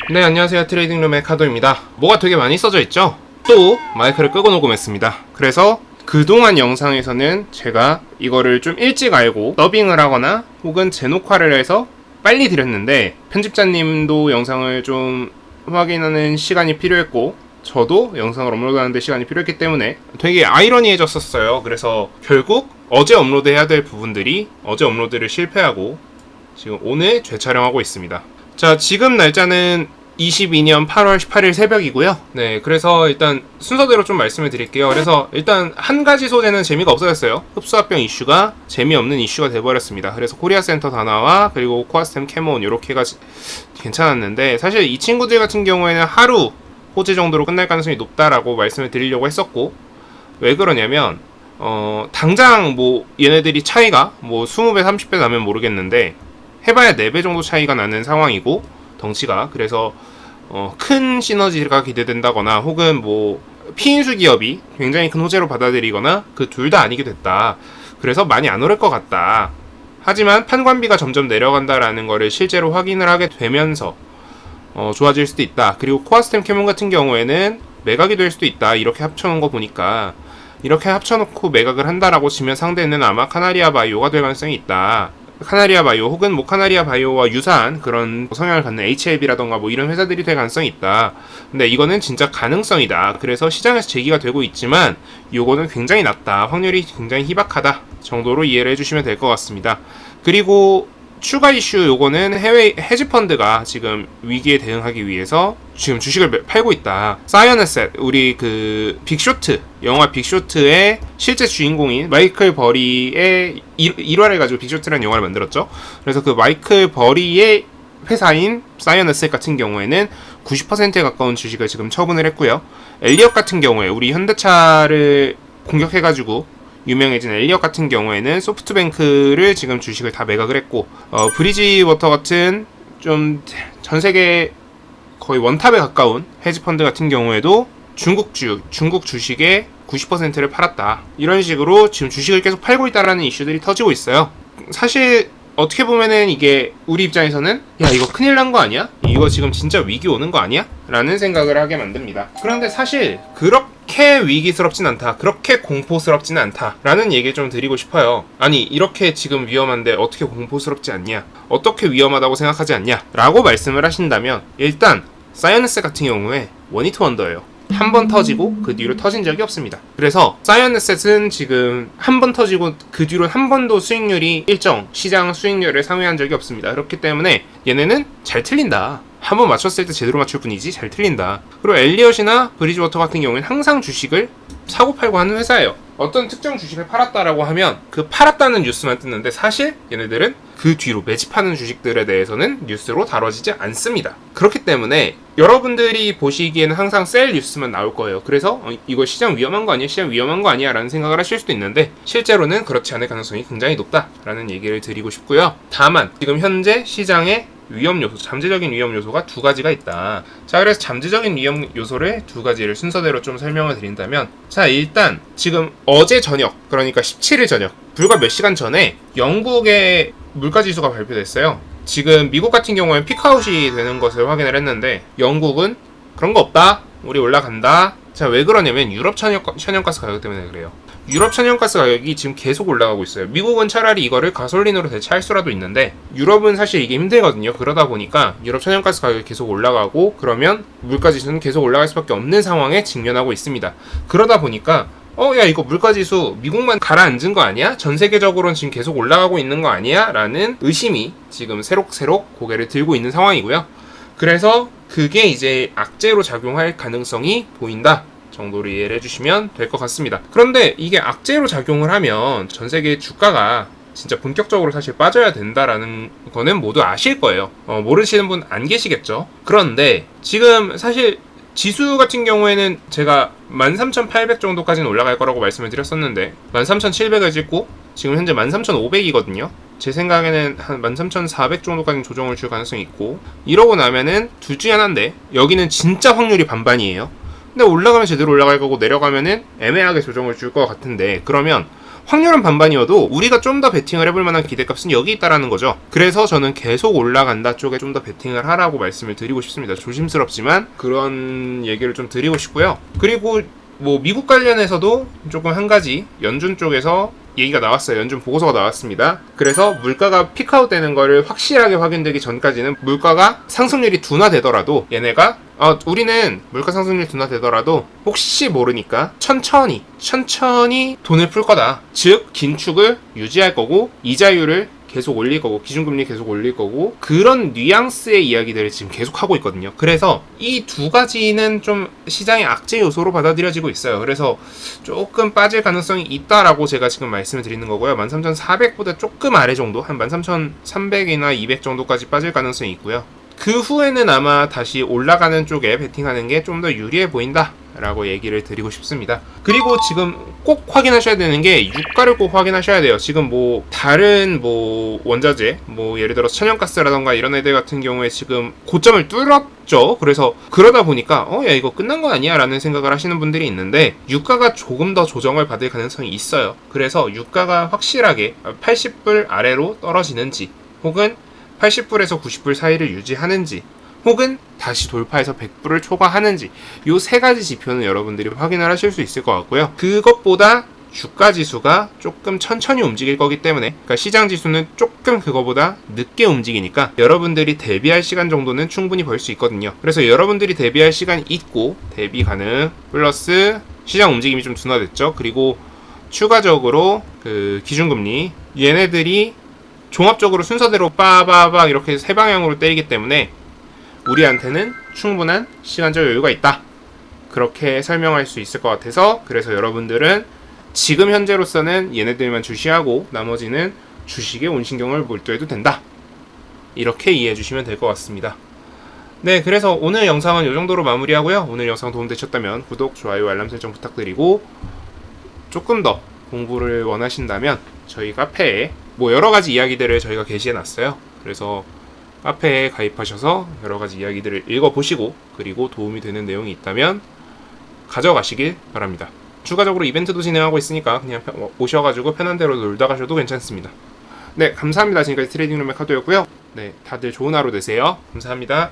네, 안녕하세요. 트레이딩룸의 카도입니다. 뭐가 되게 많이 써져 있죠? 또 마이크를 끄고 녹음했습니다. 그래서 그동안 영상에서는 제가 이거를 좀 일찍 알고 더빙을 하거나 혹은 재녹화를 해서 빨리 드렸는데, 편집자님도 영상을 좀 확인하는 시간이 필요했고 저도 영상을 업로드하는데 시간이 필요했기 때문에 되게 아이러니해졌었어요. 그래서 결국 어제 업로드해야 될 부분들이 어제 업로드를 실패하고 지금 오늘 재촬영하고 있습니다. 자, 지금 날짜는 22년 8월 18일 새벽이고요. 네, 그래서 일단 순서대로 좀 말씀을 드릴게요. 그래서 일단 한 가지 소재는 재미가 없어졌어요. 흡수합병 이슈가 재미없는 이슈가 돼버렸습니다. 그래서 코리아 센터 다나와 그리고 코아스템 캐몬 이렇게가 괜찮았는데, 사실 이 친구들 같은 경우에는 하루 호재 정도로 끝날 가능성이 높다라고 말씀을 드리려고 했었고, 왜 그러냐면 당장 뭐 얘네들이 차이가 뭐 20배 30배 나면 모르겠는데 해봐야 4배 정도 차이가 나는 상황이고, 덩치가. 그래서 큰 시너지가 기대된다거나 혹은 뭐 피인수 기업이 굉장히 큰 호재로 받아들이거나 그 둘 다 아니게 됐다. 그래서 많이 안 오를 것 같다. 하지만 판관비가 점점 내려간다라는 거를 실제로 확인을 하게 되면서 좋아질 수도 있다. 그리고 코아스템 캐몬 같은 경우에는 매각이 될 수도 있다. 이렇게 합쳐놓은 거 보니까 이렇게 합쳐놓고 매각을 한다라고 치면 상대는 아마 카나리아 바이오가 될 가능성이 있다. 카나리아 바이오 혹은 뭐 카나리아 바이오와 유사한 그런 성향을 갖는 HLB라던가 뭐 이런 회사들이 될 가능성이 있다. 근데 이거는 진짜 가능성이다. 그래서 시장에서 제기가 되고 있지만 요거는 굉장히 낮다. 확률이 굉장히 희박하다 정도로 이해를 해주시면 될 것 같습니다. 그리고 추가 이슈, 요거는 해외 헤지펀드가 지금 위기에 대응하기 위해서 지금 주식을 팔고 있다. 사이언에셋, 우리 그 빅쇼트, 영화 빅쇼트의 실제 주인공인 마이클 버리의 일화를 가지고 빅쇼트라는 영화를 만들었죠. 그래서 그 마이클 버리의 회사인 사이언에셋 같은 경우에는 90%에 가까운 주식을 지금 처분을 했고요. 엘리엇 같은 경우에 우리 현대차를 공격해가지고 유명해진 엘리엇 같은 경우에는 소프트뱅크를 지금 주식을 다 매각을 했고, 브리지워터 같은 좀 전세계 거의 원탑에 가까운 헤지펀드 같은 경우에도 중국 주식의 90%를 팔았다. 이런 식으로 지금 주식을 계속 팔고 있다라는 이슈들이 터지고 있어요. 사실 어떻게 보면은 이게 우리 입장에서는 야, 이거 큰일 난 거 아니야? 이거 지금 진짜 위기 오는 거 아니야? 라는 생각을 하게 만듭니다. 그런데 사실 그렇게 위기스럽진 않다, 그렇게 공포스럽진 않다 라는 얘기를 좀 드리고 싶어요. 아니, 이렇게 지금 위험한데 어떻게 공포스럽지 않냐, 어떻게 위험하다고 생각하지 않냐 라고 말씀을 하신다면, 일단 사이언스 같은 경우에 원히트 원더예요. 한 번 터지고 그 뒤로 터진 적이 없습니다. 그래서 사이언에셋은 지금 한 번 터지고 그 뒤로 한 번도 수익률이 일정 시장 수익률을 상회한 적이 없습니다. 그렇기 때문에 얘네는 잘 틀린다. 한 번 맞췄을 때 제대로 맞출 뿐이지 잘 틀린다. 그리고 엘리엇이나 브리지워터 같은 경우에는 항상 주식을 사고 팔고 하는 회사예요. 어떤 특정 주식을 팔았다라고 하면 그 팔았다는 뉴스만 뜨는데, 사실 얘네들은 그 뒤로 매집하는 주식들에 대해서는 뉴스로 다뤄지지 않습니다. 그렇기 때문에 여러분들이 보시기에는 항상 셀 뉴스만 나올 거예요. 그래서 이거 시장 위험한 거 아니야? 시장 위험한 거 아니야? 라는 생각을 하실 수도 있는데, 실제로는 그렇지 않을 가능성이 굉장히 높다라는 얘기를 드리고 싶고요. 다만 지금 현재 시장에 위험 요소, 잠재적인 위험 요소가 두 가지가 있다. 자, 그래서 잠재적인 위험 요소를 두 가지를 순서대로 좀 설명을 드린다면, 자, 일단 지금 어제 저녁, 그러니까 17일 저녁, 불과 몇 시간 전에 영국의 물가지수가 발표됐어요. 지금 미국 같은 경우에는 피크아웃이 되는 것을 확인을 했는데, 영국은 그런 거 없다, 우리 올라간다. 자, 왜 그러냐면 유럽 천연가스 가격 때문에 그래요. 유럽 천연가스 가격이 지금 계속 올라가고 있어요. 미국은 차라리 이거를 가솔린으로 대체할 수라도 있는데, 유럽은 사실 이게 힘들거든요. 그러다 보니까 유럽 천연가스 가격이 계속 올라가고, 그러면 물가지수는 계속 올라갈 수밖에 없는 상황에 직면하고 있습니다. 그러다 보니까 야, 이거 물가지수 미국만 가라앉은 거 아니야? 전 세계적으로는 지금 계속 올라가고 있는 거 아니야? 라는 의심이 지금 새록새록 고개를 들고 있는 상황이고요. 그래서 그게 이제 악재로 작용할 가능성이 보인다 정도로 이해를 해주시면 될 것 같습니다. 그런데 이게 악재로 작용을 하면 전 세계 주가가 진짜 본격적으로 사실 빠져야 된다라는 거는 모두 아실 거예요. 모르시는 분 안 계시겠죠. 그런데 지금 사실 지수 같은 경우에는 제가 13,800 정도까지는 올라갈 거라고 말씀을 드렸었는데 13,700을 찍고 지금 현재 13,500이거든요. 제 생각에는 한 13,400 정도까지 조정을 줄 가능성이 있고, 이러고 나면은 둘 중에 하나인데, 여기는 진짜 확률이 반반이에요. 근데 올라가면 제대로 올라갈 거고 내려가면은 애매하게 조정을 줄 것 같은데, 그러면 확률은 반반이어도 우리가 좀 더 베팅을 해볼 만한 기대값은 여기 있다라는 거죠. 그래서 저는 계속 올라간다 쪽에 좀 더 베팅을 하라고 말씀을 드리고 싶습니다. 조심스럽지만 그런 얘기를 좀 드리고 싶고요. 그리고 뭐 미국 관련해서도 조금 한 가지 연준 쪽에서 얘기가 나왔어요. 연준 보고서가 나왔습니다. 그래서 물가가 피크아웃 되는 거를 확실하게 확인되기 전까지는 물가가 상승률이 둔화되더라도 얘네가 우리는 물가 상승률이 둔화되더라도 혹시 모르니까 천천히 돈을 풀 거다. 즉 긴축을 유지할 거고 이자율을 계속 올릴 거고 기준금리 계속 올릴 거고 그런 뉘앙스의 이야기들을 지금 계속 하고 있거든요. 그래서 이 두 가지는 좀 시장의 악재 요소로 받아들여지고 있어요. 그래서 조금 빠질 가능성이 있다라고 제가 지금 말씀을 드리는 거고요. 13,400보다 조금 아래 정도 한 13,300이나 200 정도까지 빠질 가능성이 있고요. 그 후에는 아마 다시 올라가는 쪽에 베팅하는 게 좀 더 유리해 보인다 라고 얘기를 드리고 싶습니다. 그리고 지금 꼭 확인하셔야 되는 게 유가를 꼭 확인하셔야 돼요. 지금 뭐 다른 뭐 원자재 뭐 예를 들어 천연가스라던가 이런 애들 같은 경우에 지금 고점을 뚫었죠. 그래서 그러다 보니까 야 이거 끝난 거 아니야 라는 생각을 하시는 분들이 있는데 유가가 조금 더 조정을 받을 가능성이 있어요. 그래서 유가가 확실하게 80불 아래로 떨어지는지 혹은 80불에서 90불 사이를 유지하는지 혹은 다시 돌파해서 100불을 초과하는지 요 세 가지 지표는 여러분들이 확인을 하실 수 있을 것 같고요. 그것보다 주가 지수가 조금 천천히 움직일 거기 때문에 그러니까 시장 지수는 조금 그거보다 늦게 움직이니까 여러분들이 대비할 시간 정도는 충분히 벌 수 있거든요. 그래서 여러분들이 대비할 시간이 있고 대비 가능 플러스 시장 움직임이 좀 둔화됐죠. 그리고 추가적으로 그 기준금리 얘네들이 종합적으로 순서대로 빠바박 이렇게 세 방향으로 때리기 때문에 우리한테는 충분한 시간적 여유가 있다. 그렇게 설명할 수 있을 것 같아서 그래서 여러분들은 지금 현재로서는 얘네들만 주시하고 나머지는 주식에 온 신경을 몰두해도 된다. 이렇게 이해해 주시면 될 것 같습니다. 네, 그래서 오늘 영상은 이 정도로 마무리하고요. 오늘 영상 도움되셨다면 구독, 좋아요, 알람 설정 부탁드리고 조금 더 공부를 원하신다면 저희 카페에 뭐 여러가지 이야기들을 저희가 게시해놨어요. 그래서 카페에 가입하셔서 여러가지 이야기들을 읽어보시고 그리고 도움이 되는 내용이 있다면 가져가시길 바랍니다. 추가적으로 이벤트도 진행하고 있으니까 그냥 오셔가지고 편한 대로 놀다 가셔도 괜찮습니다. 네, 감사합니다. 지금까지 트레이딩룸의 카도였고요. 네, 다들 좋은 하루 되세요. 감사합니다.